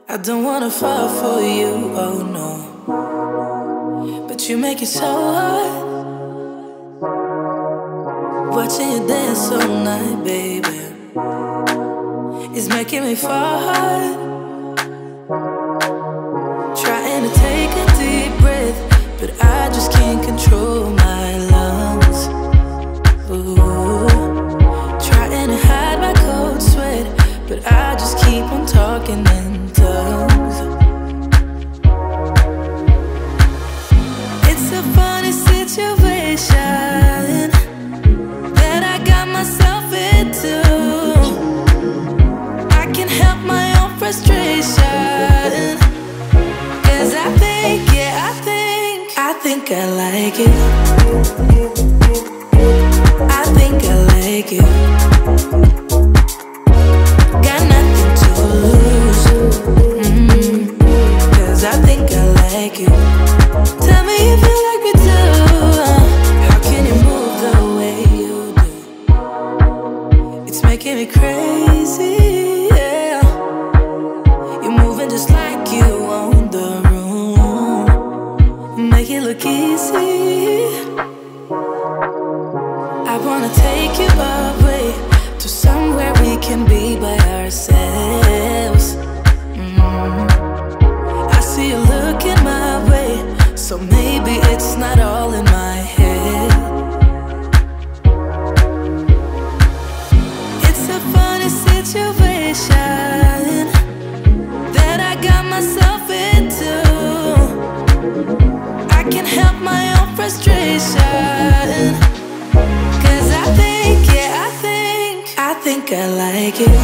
I don't wanna fall for you, oh no. But you make it so hard. Watching you dance all night, baby, is making me fall hard. Trying to take a deep breath, but I just can't control my lungs. Ooh. Trying to hide my cold sweat, but I just keep on talking in tongues. It's a funny situation that I got myself into. I can't help my own frustration, 'cause I think, yeah, I think I like it. I think I like it. Got nothing to lose, 'cause I think I like it. Tell me if you like me too. How can you move the way you do? It's making me crazy, yeah. You're moving just like you own the room. Make it look easy. I wanna take you away to somewhere we can be by ourselves. I see you looking my way, so maybe it's not all in my head. It's a funny situation that I got myself into. I can't help my own frustration, 'cause I think, yeah, I think I like it.